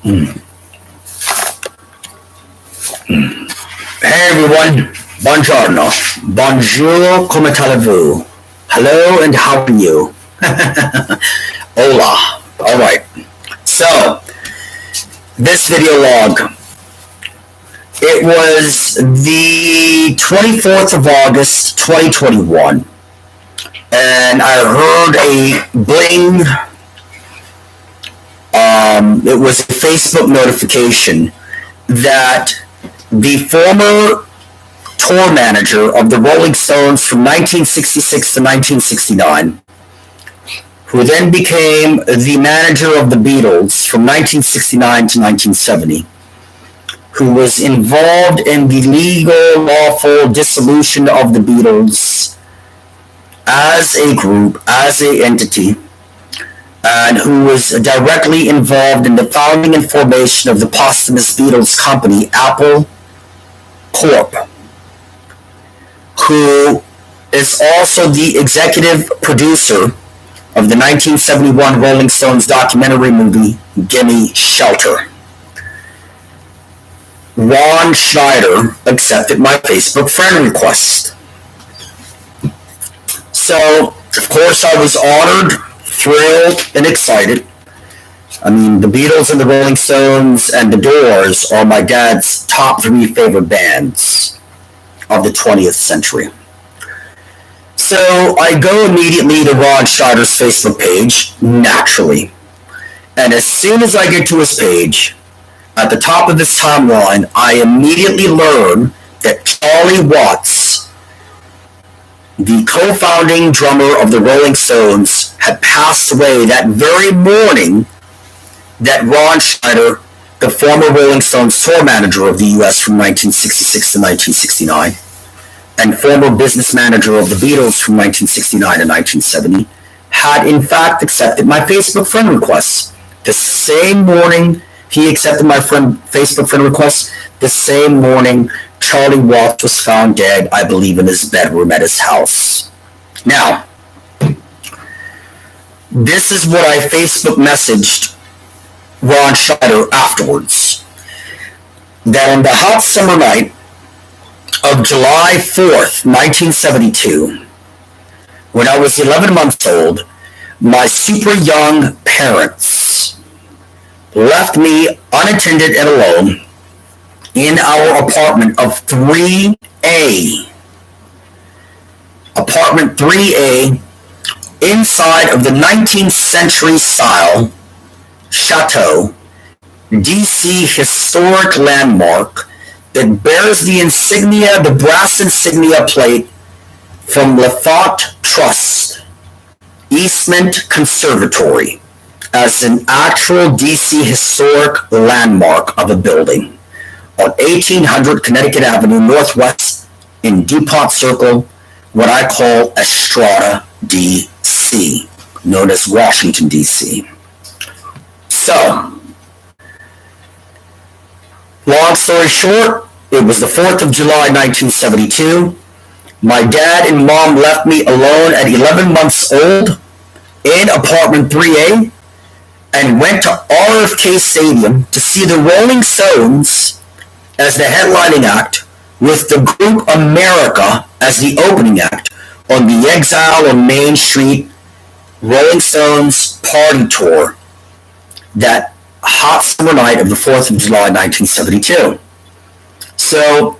Hey everyone, buongiorno, bonjour, come allez-vous? Hello and how are you? Hola. Alright, so this video log, it was the 24th of August 2021, and I heard a bling. It was a Facebook notification that the former tour manager of the Rolling Stones from 1966 to 1969, who then became the manager of the Beatles from 1969 to 1970, who was involved in the legal, lawful dissolution of the Beatles as a group, as an entity, and who was directly involved in the founding and formation of the posthumous Beatles company, Apple CORP, who is also the executive producer of the 1971 Rolling Stones documentary movie, Gimme Shelter. Ron Schneider accepted my Facebook friend request. So, of course, I was honored, thrilled, and excited. I mean, the Beatles and the Rolling Stones and the Doors are my dad's top 3 favorite bands of the 20th century. So I go immediately to Ron Schneider's Facebook page, naturally. And as soon as I get to his page, at the top of his timeline, I immediately learn that Charlie Watts, the co-founding drummer of the Rolling Stones, had passed away that very morning that Ron Schneider, the former Rolling Stones tour manager of the U.S. from 1966 to 1969, and former business manager of the Beatles from 1969 to 1970, had in fact accepted my Facebook friend request. The same morning he accepted my Facebook friend request, the same morning Charlie Watts was found dead, I believe, in his bedroom at his house. Now, this is what I Facebook messaged Ron Schneider afterwards. That on the hot summer night of July 4th, 1972, when I was 11 months old, my super young parents left me unattended and alone in our apartment of 3A. Apartment 3A, inside of the 19th century style chateau, DC historic landmark that bears the insignia, the brass insignia plate from Lafayette Trust, Eastment Conservatory, as an actual DC historic landmark of a building on 1800 Connecticut Avenue Northwest in Depot Circle, what I call Estrada, DC, known as Washington, DC. So, long story short, it was the 4th of July, 1972. My dad and mom left me alone at 11 months old in apartment 3A and went to RFK Stadium to see the Rolling Stones as the headlining act, with the group America as the opening act on the Exile on Main Street Rolling Stones party tour that hot summer night of the 4th of July, 1972. So,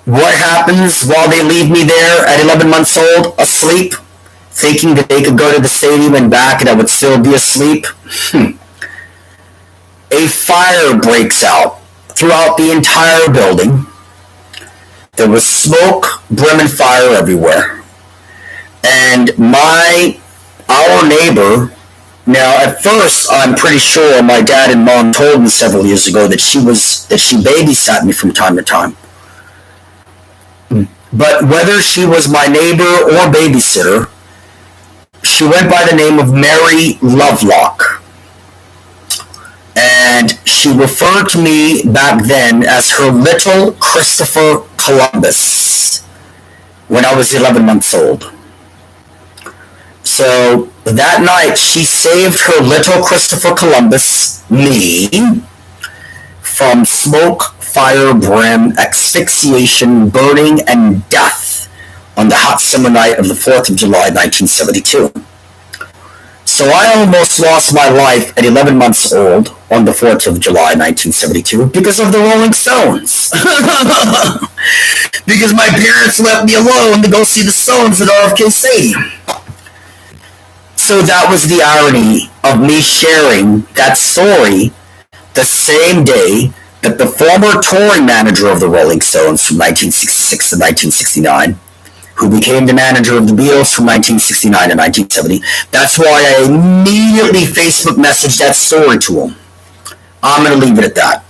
what happens while they leave me there at 11 months old, asleep, thinking that they could go to the stadium and back and I would still be asleep? A fire breaks out throughout the entire building. There was smoke, brim, and fire everywhere. And our neighbor, now at first I'm pretty sure my dad and mom told me several years ago that she babysat me from time to time. But whether she was my neighbor or babysitter, she went by the name of Mary Lovelock. And she referred to me back then as her little Christopher Columbus when I was 11 months old. So That night, she saved her little Christopher Columbus, me, from smoke, fire, brim, asphyxiation, burning, and death on the hot summer night of the 4th of July, 1972. So I almost lost my life at 11 months old on the 4th of July, 1972, because of the Rolling Stones. Because my parents left me alone to go see the Stones at RFK Stadium. So that was the irony of me sharing that story the same day that the former touring manager of the Rolling Stones from 1966 to 1969, who became the manager of the Beatles from 1969 to 1970, that's why I immediately Facebook messaged that story to him. I'm going to leave it at that.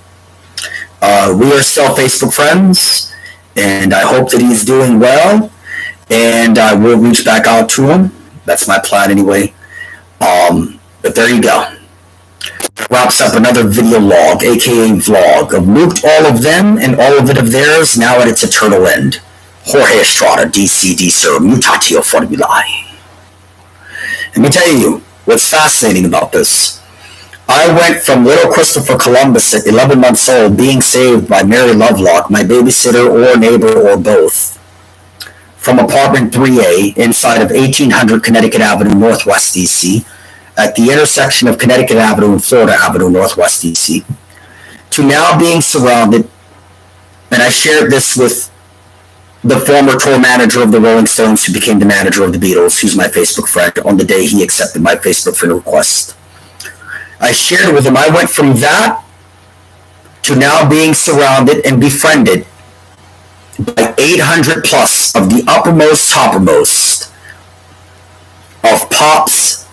We are still Facebook friends, and I hope that he's doing well, and I will reach back out to him. That's my plan anyway. But there you go. Wraps up another video log, aka vlog, of nuked all of them and all of it of theirs, now at its eternal end. Jorge Estrada, DCD, sir, mutatio formulae. Let me tell you what's fascinating about this. I went from little Christopher Columbus at 11 months old being saved by Mary Lovelock, my babysitter or neighbor or both, from apartment 3A inside of 1800 Connecticut Avenue, Northwest DC, at the intersection of Connecticut Avenue and Florida Avenue, Northwest DC, to now being surrounded, and I shared this with the former tour manager of the Rolling Stones, who became the manager of the Beatles, who's my Facebook friend, on the day he accepted my Facebook friend request. I shared with him, I went from that to now being surrounded and befriended by 800 plus of the toppermost of pop's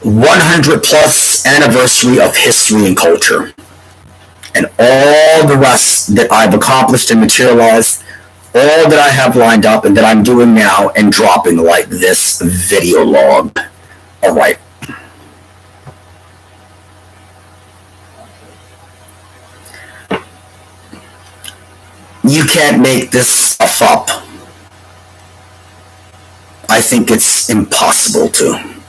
100 plus anniversary of history and culture. And all the rest that I've accomplished and materialized, all that I have lined up and that I'm doing now and dropping like this video log. All right. You can't make this stuff up. I think it's impossible to.